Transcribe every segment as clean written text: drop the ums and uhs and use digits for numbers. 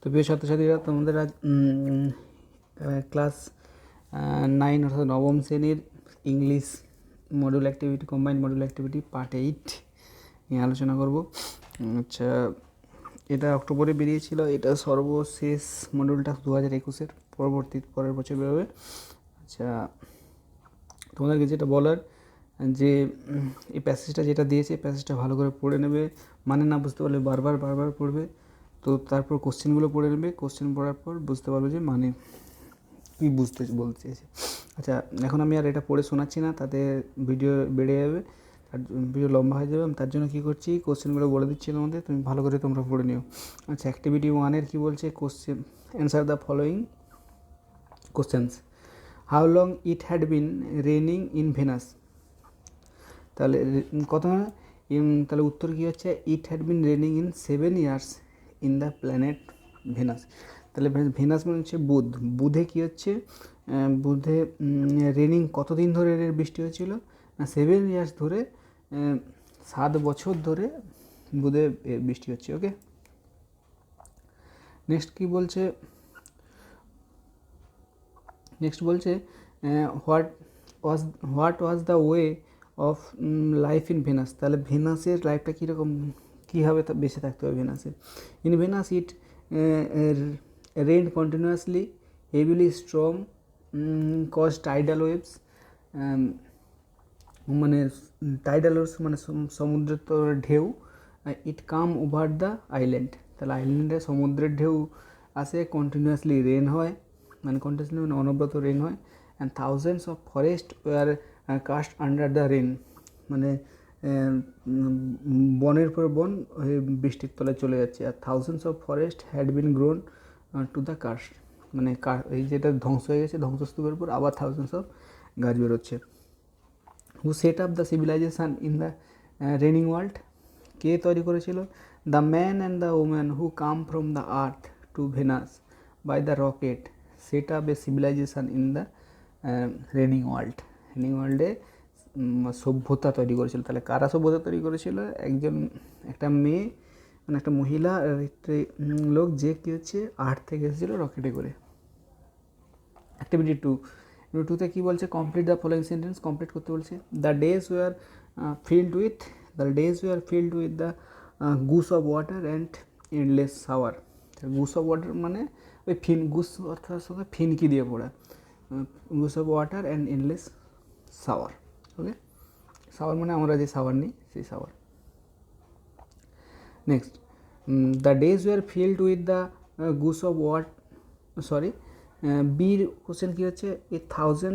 তো প্রিয় ছাত্রছাত্রীরা, তোমাদের আজ ক্লাস 9 অর্থাৎ নবম শ্রেণীর English module activity, combined module activity part 8 নিয়ে আলোচনা করব। আচ্ছা, এটা অক্টোবরে বেরিয়েছিল, এটা সর্বশেষ মডিউলটা 2021-এর পরের বছর বেরোবে। আচ্ছা, তোমাদেরকে যেটা বলার যে এই প্যাসেজটা যেটা দিয়েছে, প্যাসেজটা ভালো করে পড়ে নেবে, মানে না বুঝতে পারলে বারবার পড়বে। তো তারপর কোশ্চেনগুলো পড়ে নেবে, কোশ্চেন পড়ার পর বুঝতে পারবে যে মানে কী বলতে চেয়েছে। আচ্ছা, এখন আমি আর এটা পড়ে শোনাচ্ছি না, তাতে ভিডিও বেড়ে যাবে, ভিডিও লম্বা হয়ে যাবে। তার জন্য কী করছি, কোশ্চেনগুলো বলে দিচ্ছি তোমাদের, তুমি ভালো করে তোমরা পড়ে নিও। আচ্ছা, অ্যাক্টিভিটি 1-এর কী বলছে, question answer the following questions. How long it had been raining in Venus. তাহলে কত, তাহলে উত্তর কী হচ্ছে, it had been raining in 7 years in the planet Venus. তাহলে ভেনাস মানে হচ্ছে বুধ। বুধে কী হচ্ছে, বুধে রেনিং কতদিন ধরে বৃষ্টি হয়েছিল না, 7 years ধরে, 7 বছর ধরে বুধে বৃষ্টি হচ্ছে। ওকে, নেক্সট বলছে what was the way of life in Venus. তাহলে ভেনাসের লাইফটা কীরকম, কীভাবে বেঁচে থাকতে হবে ভেনাসে। In Venus it rain continuously, heavily strong, cause tidal waves, মানে টাইডাল ওয়েভস মানে সমুদ্রের তো ঢেউ। It come over the island. তাহলে আইল্যান্ডে সমুদ্রের ঢেউ আসে, কন্টিনিউয়াসলি রেন হয়, মানে কন্টিনিউয়াসলি মানে অনবরত রেন হয়। And thousands of forest were cast under the rain, মানে বনের পর বন বৃষ্টির তলায় চলে যাচ্ছে। আর thousands of forest had been grown to the cast, মানে এই যেটা ধ্বংস হয়ে গেছে, ধ্বংসস্তূপের উপর আবার থাউজেন্ডস অফ গাছ বেরোচ্ছে। Who set up the civilisation in the raining world. কে তৈরি করেছিল, the man and the woman who come from the earth to Venus by the rocket set up a civilisation in the raining world. Raining ওয়ার্ল্ডে সভ্যতা তৈরি করেছিল। তাহলে কারা সভ্যতা তৈরি করেছিল, একটা মেয়ে, মানে একটা মহিলা লোক, যে কী হচ্ছে আর্থ থেকে এসেছিলো রকেটে করে। অ্যাক্টিভিটি 2তে কী বলছে, complete the following sentence, complete করতে বলছে। The days were filled with the gush of water and endless shower. Gush of water মানে ওই গুস অর্থাৎ সাথে ফিনকি দিয়ে পড়া, gush of water and endless shower. Okay, shower মানে আমরা যে শাওয়ার নিই সেই shower. Next, the days were filled with the gush of বির কোশ্চেন কী হচ্ছে, 1000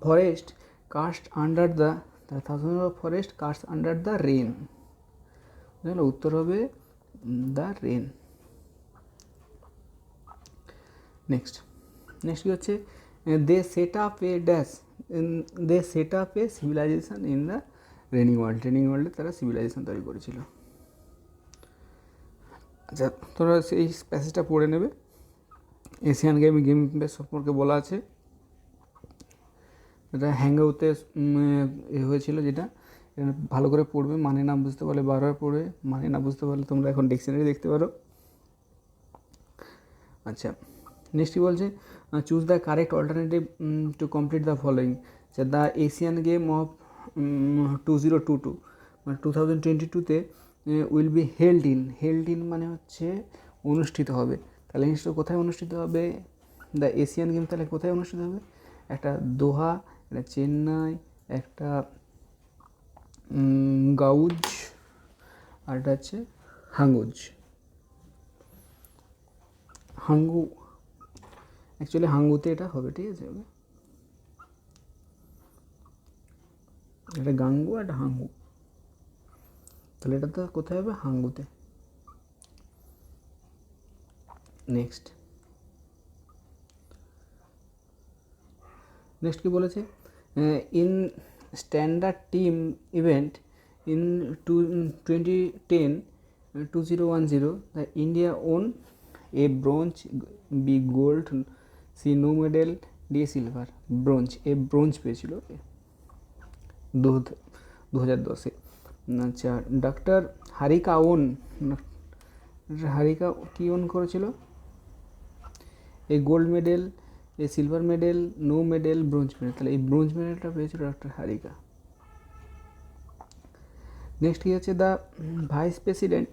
forest cast under the, 1000 forest cast under the rain. তাহলে উত্তর হবে দ্য রেন। নেক্সট কী হচ্ছে, they set up a civilisation in the raining ওয়ার্ল্ডে তারা সিভিলাইজেশন তৈরি করেছিল। আচ্ছা, তোমরা এই প্যাসেজটা পড়ে নেবে। এশিয়ান গেম সম্পর্কে বলা আছে, এটা হ্যাংআউতে হয়েছিল, যেটা ভালো করে পড়বে, মানে না বুঝতে পারলে বারবার পড়বে, মানে না বুঝতে পারলে তোমরা এখন ডিকশনারি দেখতে পারো। আচ্ছা, নেক্সট কী বলছে, choose the correct alternative to complete the following. আচ্ছা, দ্য এশিয়ান গেম অফ 2022 মানে 2022-তে উইল বি হেল্ড ইন মানে হচ্ছে অনুষ্ঠিত হবে। তাহলে জিনিসটা কোথায় অনুষ্ঠিত হবে, দ্য এশিয়ান গেম তাহলে কোথায় অনুষ্ঠিত হবে, একটা দোহা, একটা চেন্নাই, একটা গাউজ, আর একটা হচ্ছে অ্যাকচুয়ালি হাঙ্গুতে এটা হবে, ঠিক আছে। এটা গাঙ্গু আর একটা হাঙ্গু, তাহলে এটা তো কোথায় হবে, হাঙ্গুতে। নেক্সট কী বলেছে, in standard team event in 2010 the India won A bronze, B gold, C no medal, D silver. Bronze পেয়েছিল 2010-এ। আচ্ছা, ডক্টর হারিকা ওন হারিকা কী ওন করেছিল? A gold medal, a silver medal, no medal, bronze medal. তাহলে এই bronze মেডেলটা পেয়েছিল doctor হারিকা। Next কী হচ্ছে, the vice president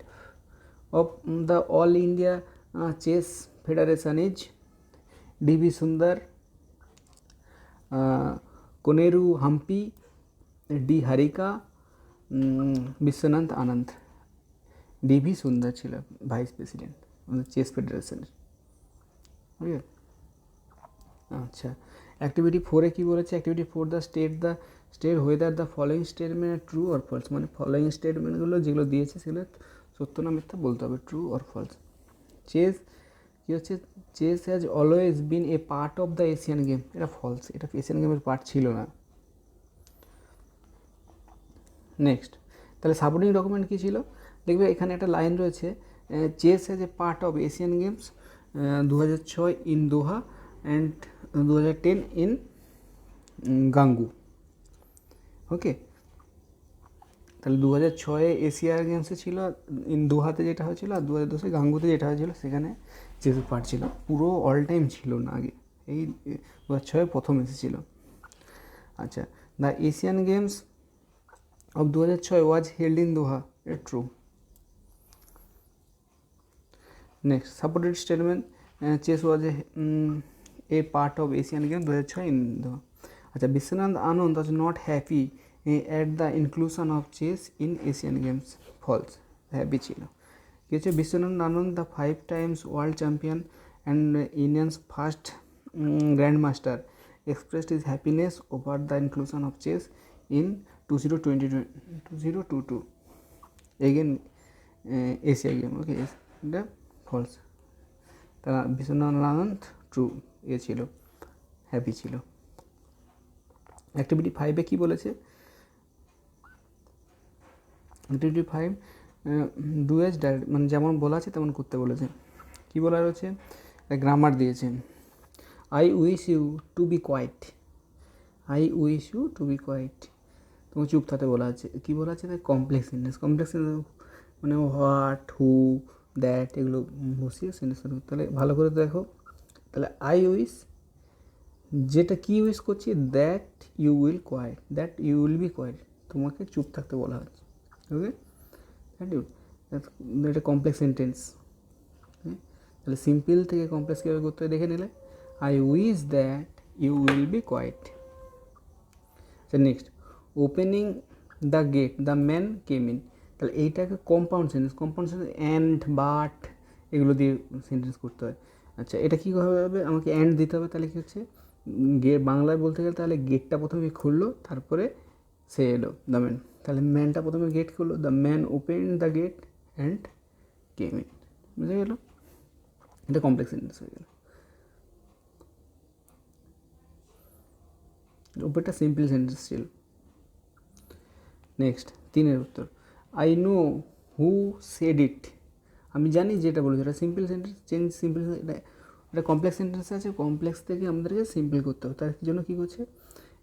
of the All India chess federation is DV Sundar, Koneru Humpy, D Harika, বিশ্বনাথ আনন্দ। ডিভি সুন্দর ছিল ভাইস প্রেসিডেন্ট চেস ফেডারেশনের। ওকে, আচ্ছা অ্যাক্টিভিটি 4-এ কী বলেছে? Activity 4, the state whether the following statement true or false. মানে ফলোয়িং স্টেটমেন্টগুলো যেগুলো দিয়েছে সেগুলো সত্য না মিথ্যা বলতে হবে, ট্রু অর ফলস। চেস কী হচ্ছে, chess has always been a part of the Asian game. এটা ফলস, এটা এশিয়ান গেমের পার্ট ছিল না। নেক্সট, তাহলে সাপোর্টিং ডকুমেন্ট কী ছিল? দেখবে এখানে একটা লাইন রয়েছে, chess has a part of Asian Games 2006 in Doha and 2010 in Guangzhou. Okay, তাহলে 2006-এ এশিয়ান গেমসে ছিল, ইন দোহাতে যেটা হয়েছিল, আর 2010-এ গাঙ্গুতে যেটা হয়েছিল সেখানে চেসের পার্ট ছিল। পুরো অল টাইম ছিল না আগে, এই 2006-এ প্রথম এসেছিল। আচ্ছা, the Asian games of 2006 was held in Doha. True. Next, supported statement, chess was a part of Asian Games 2006 in Doha. আচ্ছা, বিশ্বনাথ আনন্দ was not happy at the inclusion of chess in Asian Games. False. Happy ছিল। কি হচ্ছে, Vishwanath Anand the 5 times world champion and Indians first grandmaster expressed his happiness over the inclusion of chess in 2022 again Asia game. Okay, এটা false. তারা Vishwanath Anand true ছিল, happy ছিল। Activity 5-এ কী বলেছে? অ্যাক্টিভিটি 5, ডু অ্যাজ ডাইরেক্ট, মানে যেমন বলা আছে তেমন করতে বলেছে। কী বলা রয়েছে? গ্রামার দিয়েছে, I wish you to be quiet, I wish you to be quiet. তোমাকে চুপ থাকতে বলা আছে। কী বলা আছে? Complex sentence. কমপ্লেক্স মানে হোয়াট, হু, দ্যাট এগুলো বসিয়ে সেন্টেন্স। তাহলে ভালো করে দেখো, তাহলে আই উইশ, যেটা কি উইশ করছি, that you will quiet, that you will be quiet, তোমাকে চুপ থাকতে বলা হচ্ছে। ওকে, দ্যাট ইউ, এটা কমপ্লেক্স সেন্টেন্স। তাহলে সিম্পল থেকে কমপ্লেক্স কীভাবে করতে হয় দেখে নিলে, I wish that you will be quiet. আচ্ছা, next, opening the gate the man came in. তাহলে এইটাকে compound sentence, compound sentence and, but এগুলো দিয়ে সেন্টেন্স করতে হয়। আচ্ছা, এটা কীভাবে হবে? আমাকে অ্যান্ড দিতে হবে। তাহলে কী হচ্ছে, বাংলায় বলতে গেলে তাহলে গেটটা প্রথমে খুললো, তারপরে সে এলো, দ্য ম্যান। তাহলে ম্যানটা প্রথমে গেট খুললো, the man open the gate and came in. বুঝে গেল? এটা কমপ্লেক্স সেন্টেন্স হয়ে গেল। উপরটা সিম্পল সেন্টেন্স ছিল। নেক্সট, 3-এর উত্তর, I know who said it. আমি জানি যেটা বলেছে, এটা সিম্পল সেন্টেন্স। চেঞ্জ সিম্পল, এটা কমপ্লেক্স সেন্টেন্স আছে, কমপ্লেক্স থেকে আমাদেরকে সিম্পল করতে হবে। তার জন্য কী করছে,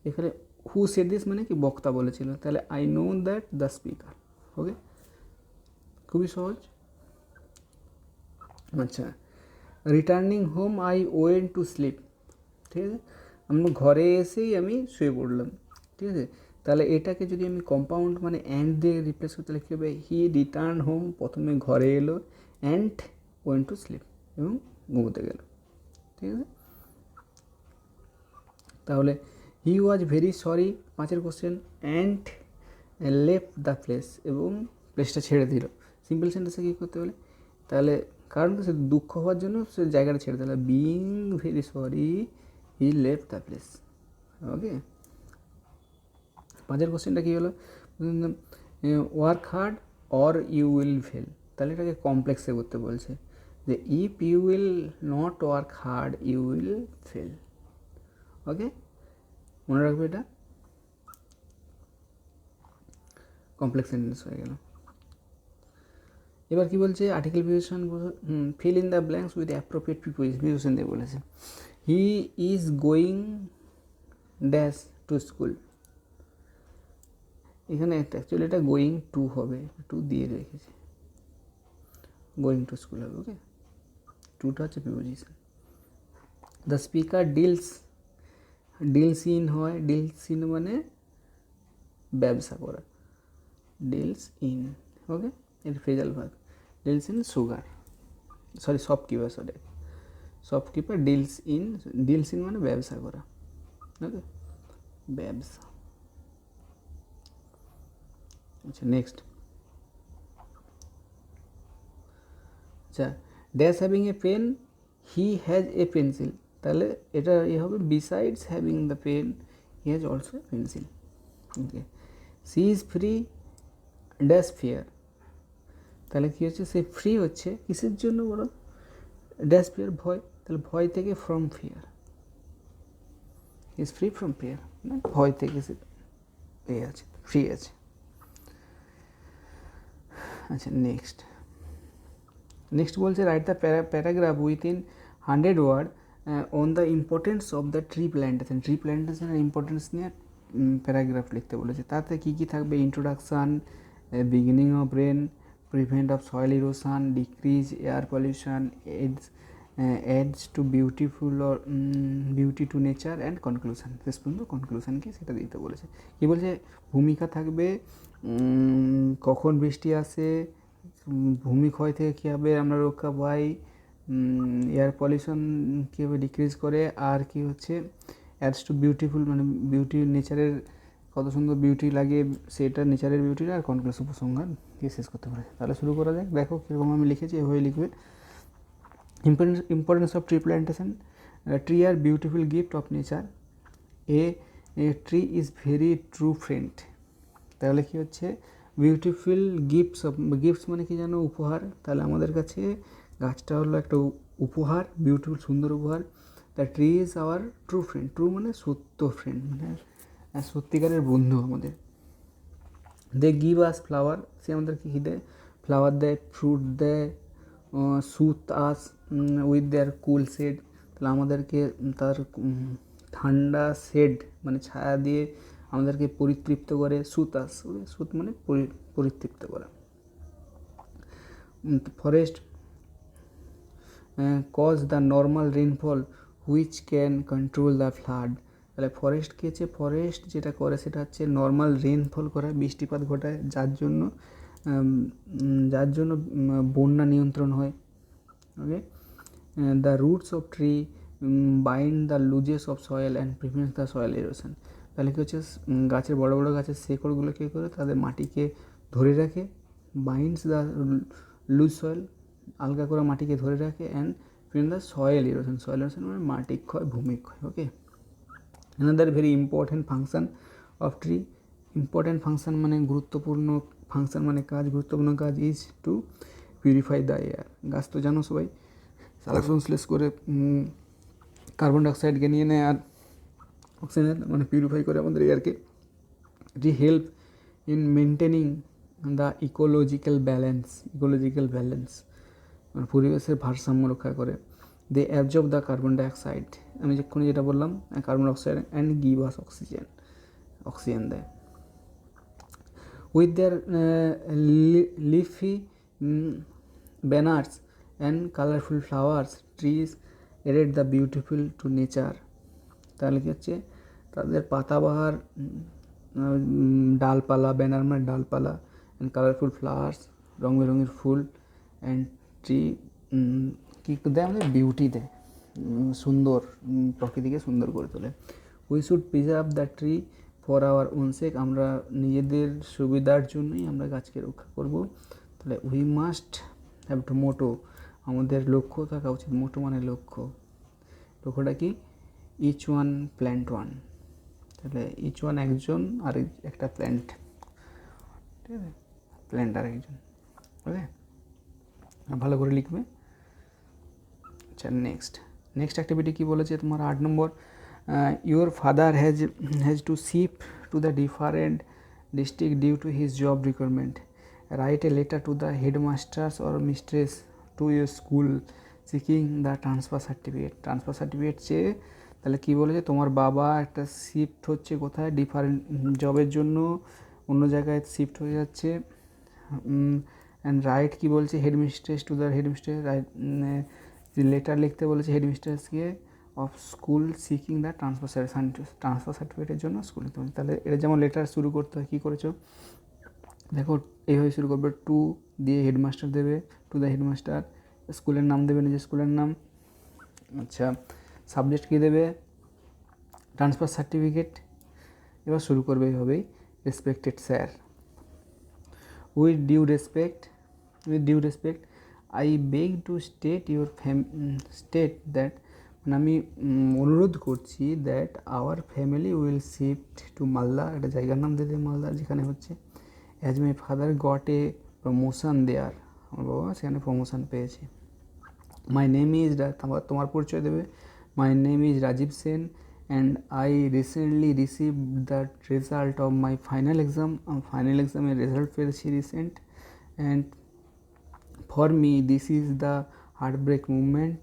এখানে হু সেড দিস মানে কি, বক্তা বলেছিল। তাহলে I know that the speaker. Okay, খুবই সহজ। আচ্ছা, returning home I went to sleep. ঠিক আছে, আমি ঘরে এসেই আমি শুয়ে পড়লাম। ঠিক আছে, তাহলে এটাকে যদি আমি কম্পাউন্ড মানে অ্যান্ড দিয়ে রিপ্লেস করতে, তাহলে কী হবে, হি রিটার্ন হোম, প্রথমে ঘরে এলো, অ্যান্ড ওয়েন্ট টু স্লিপ, এবং ঘুমোতে গেল। ঠিক আছে, তাহলে হি ওয়াজ ভেরি সরি, 5-এর question, and left the place, এবং প্লেসটা ছেড়ে দিল। সিম্পল সেন্টেন্সে কী করতে বলে, তাহলে কারণ সে দুঃখ হওয়ার জন্য সে জায়গাটা ছেড়ে দিল, being very sorry he left the place. Okay, 5-এর কোশ্চেনটা কী হলো, work hard or you will fail. তাহলে এটাকে কমপ্লেক্সে করতে বলছে, যে if you will not work hard you will fail. Okay, মনে রাখবে, এটা কমপ্লেক্স সেন্টেন্স হয়ে গেল। এবার কি বলছে, article preposition, fill in the blanks with appropriate preposition দিয়ে বলেছে। He is going dash to school. এখানে অ্যাকচুয়ালি এটা গোয়িং টু হবে, টু দিয়ে রেখেছে। গোয়িং টু স্কুল হবে। ওকে, টুটা হচ্ছে preposition. The speaker deals in হয়, ডিলস ইন মানে ব্যবসা করা, ডিলস ইন। ওকে, এর phrasal verb, deals in sugar, sorry shopkeeper, shopkeeper deals in মানে ব্যবসা করা। ওকে, ব্যবসা। আচ্ছা নেক্সট, আচ্ছা dash having a pen, he has a pencil, তাহলে এটা হবে besides having the pen he has also a pencil. Okay, she is free dash fear, তাহলে কী হচ্ছে, সে ফ্রি হচ্ছে কিসের জন্য বলো, ড্যাশ ফিয়ার ভয়, তাহলে ভয় থেকে from fear, is free from fear, না ভয় থেকে সে আছে, ফ্রি আছে। আচ্ছা নেক্সট বলছে write the paragraph within 100 word on the importance of the tree প্ল্যান্টেশনের ইম্পর্টেন্স নিয়ে প্যারাগ্রাফ লিখতে বলেছে। তাতে কী কী থাকবে, introduction, beginning of rain, prevent of soil erosion, decrease air pollution, adds to beauty to nature and conclusion, শেষ পর্যন্ত কনক্লুশন কি সেটা দিতে বলেছে। কী বলছে, ভূমিকা থাকবে, কখন বৃষ্টি আসে, ভূমিক্ষয় থেকে কীভাবে আমরা রক্ষা পাই, এয়ার পলিউশন কীভাবে ডিক্রিজ করে, আর কি হচ্ছে অ্যাডস টু বিউটিফুল মানে বিউটি, নেচারের কত সুন্দর বিউটি লাগে সেটা, নেচারের বিউটি, আর কনক্লুশন উপসংহার দিয়ে শেষ করতে পারে। তাহলে শুরু করা যাক। দেখো কীরকম আমি লিখেছি, এভাবে লিখবে। Importance of tree plantation, tree are beautiful gift of nature, a tree is very true friend, তাহলে কী হচ্ছে, বিউটিফুল গিফটস মানে কি জানো, উপহার, তাহলে আমাদের কাছে গাছটা হলো একটা উপহার, বিউটিফুল সুন্দর উপহার। The tree is our true friend, true মানে সত্য, ফ্রেন্ড মানে সত্যিকারের বন্ধু আমাদের। দে গিভ আস ফ্লাওয়ার, সে আমাদেরকে কী দেয়, ফ্লাওয়ার দেয়, ফ্রুট দেয়, সুথ us with their cool shade, তাহলে আমাদেরকে তার ঠান্ডা শেড মানে ছায়া দিয়ে আমাদেরকে পরিতৃপ্ত করে, সুতাস, সুত মানে পরিতৃপ্ত করা। Forest cause the normal rainfall which can control the flood, তাহলে ফরেস্ট কী হচ্ছে, ফরেস্ট যেটা করে সেটা হচ্ছে নর্মাল রেনফল করা, বৃষ্টিপাত ঘটায়, যার জন্য বন্যা নিয়ন্ত্রণ হয়। Okay, the roots of tree bind the looses of soil and prevents the soil erosion, তাহলে কী হচ্ছে, গাছের বড় বড় গাছের শেকড়গুলো কী করে, তাদের মাটিকে ধরে রাখে, বাইন্ডস দ্য লুজ সয়েল, আলগা করে মাটিকে ধরে রাখে, and prevent the soil erosion মানে মাটি ক্ষয়, ভূমি ক্ষয়। Okay, another very important function of tree, important function মানে গুরুত্বপূর্ণ, ফাংশন মানে কাজ, গুরুত্বপূর্ণ কাজ, is to purify the air, গাছ তো জানো সবাই সালফার করে কার্বন ডাইঅক্সাইডকে নিয়ে নেয় আর অক্সিজেন মানে পিউরিফাই করে আমাদের এয়ারকে। এটি help in maintaining the ecological balance মানে পরিবেশের ভারসাম্য রক্ষা করে। They absorb the carbon dioxide, আমি যখনই যেটা বললাম carbon dioxide, and give us oxygen দেয়। With their leafy banners and colourful flowers trees added the beautiful to nature, তাহলে কী হচ্ছে, তাদের পাতাবাহার ডালপালা, ব্যানার মানে ডালপালা, অ্যান্ড কালারফুল ফ্লাওয়ার্স রং বেরঙের ফুল, অ্যান্ড ট্রি কী দেয়, আমাদের বিউটি দেয়, সুন্দর, প্রকৃতিকে সুন্দর করে তোলে। We should preserve the tree for our own sake, আমরা নিজেদের সুবিধার জন্যই আমরা গাছকে রক্ষা করব। তাহলে we must have to motto, আমাদের লক্ষ্য থাকা উচিত, মোটো মানে লক্ষ্যটা কি, ইচ ওয়ান প্ল্যান্ট ওয়ান, তাহলে ইচ ওয়ান একজন আর একটা প্ল্যান্ট, ঠিক আছে, প্ল্যান্ট আর একজন। ওকে, ভালো করে লিখবে। আচ্ছা নেক্সট অ্যাক্টিভিটি কী বলেছে তোমার 8 নম্বর, your father has to shift to the different district due to his job requirement, write a letter to the headmasters or mistress to your school seeking the transfer certificate চেয়ে, তাহলে কী বলেছে, তোমার বাবা একটা shift হচ্ছে কোথায়, ডিফারেন্ট জবের জন্য অন্য জায়গায় শিফট হয়ে যাচ্ছে, অ্যান্ড রাইট কী বলছে, headmistress to the headmistress, write letter লিখতে বলেছে হেডমিস্ট্রেসকে of school seeking the transfer সার্টিফিকেটের জন্য স্কুলে। তাহলে এটা যেমন লেটার শুরু করতে হয়, কী করেছো দেখো এইভাবে শুরু করবে, টু দিয়ে হেডমাস্টার দেবে, টু দ্য হেডমাস্টার, স্কুলের নাম দেবে, নিজের স্কুলের নাম। আচ্ছা, সাবজেক্ট কী দেবে, ট্রান্সফার সার্টিফিকেট। এবার শুরু করবে এইভাবেই, respected sir, with due respect I beg to state your state that, মানে আমি অনুরোধ করছি that our family will shift to Malda, একটা জায়গার নাম দিয়ে মালদা যেখানে হচ্ছে, as my father got a promotion there, আমার বাবা সেখানে প্রমোশন পেয়েছে। মাই নেম ইজ, তোমার পরিচয় দেবে, my name is Rajib Sen and I recently receive the result of my final এক্সামের রেজাল্ট পেয়েছি recent, and for me this is the heartbreak movement,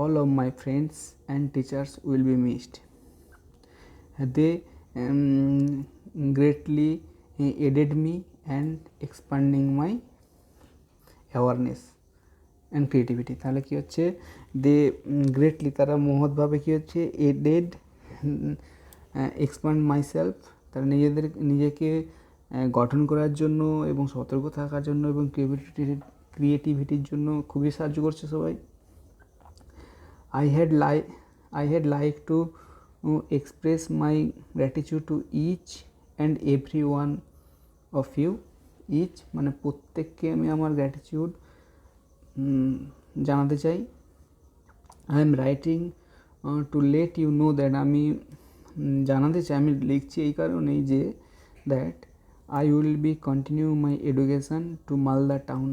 all of my friends and teachers will be missed. They greatly aided me and expanding my awareness and creativity. তাহলে কী হচ্ছে, দে greatly, তারা মহৎভাবে কী হচ্ছে, aided expand myself, তারা নিজেকে গঠন করার জন্য এবং সতর্ক থাকার জন্য এবং ক্রিয়েটিভিটির জন্য খুবই সাহায্য করছে সবাই। I had like to express my gratitude to each and every one of you. each মানে প্রত্যেককে আমি আমার গ্র্যাটিটিউড জানাতে চাই। I am writing to let you know that, আমি জানাতে চাই, আমি লিখছি এই কারণেই যে that I will be continue my education to Malda Town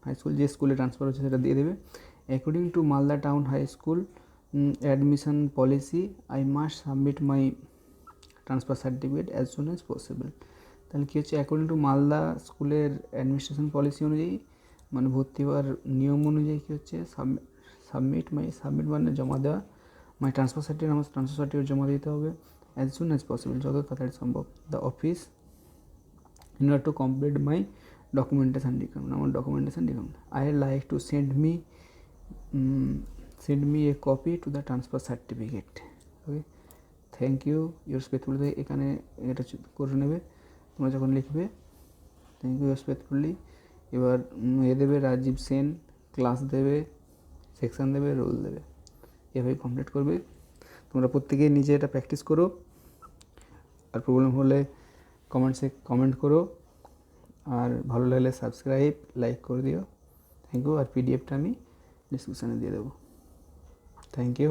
High School, যে স্কুলে ট্রান্সফার হচ্ছে সেটা দিয়ে দেবে। According to Malda Town High School admission policy, I must submit my transfer certificate as soon as possible. তাহলে কী হচ্ছে, according to Malda স্কুলের অ্যাডমিনিস্ট্রেশন পলিসি অনুযায়ী, মানে ভর্তি হওয়ার নিয়ম অনুযায়ী কী হচ্ছে, সাবমিট মানে জমা দেওয়া, আমার ট্রান্সফার সার্টিফিকেট জমা দিতে হবে অ্যাজ সুন অ্যাজ পসিবল, যত তাড়াতাড়ি সম্ভব। The office in order to complete my documentation requirement, আমার documentation requirement. I like to send me a copy to the transfer certificate. Okay, thank you your faithfully, এখানে এটা করে নেবে তোমরা যখন লিখবে, থ্যাংক ইউ ইউর ফেথফুলি। এবার দেবে রাজীব সেন, ক্লাস দেবে, সেকশান দেবে, রোল দেবে, এভাবে কমপ্লিট করবে। তোমরা প্রত্যেকেই নিজে এটা প্র্যাকটিস করো, আর প্রবলেম হলে কমেন্ট করো, আর ভালো লাগলে সাবস্ক্রাইব লাইক করে দিও। Thank you. আর পিডিএফটা আমি ডিসক্রিপশানে দিয়ে দেবো। Thank you.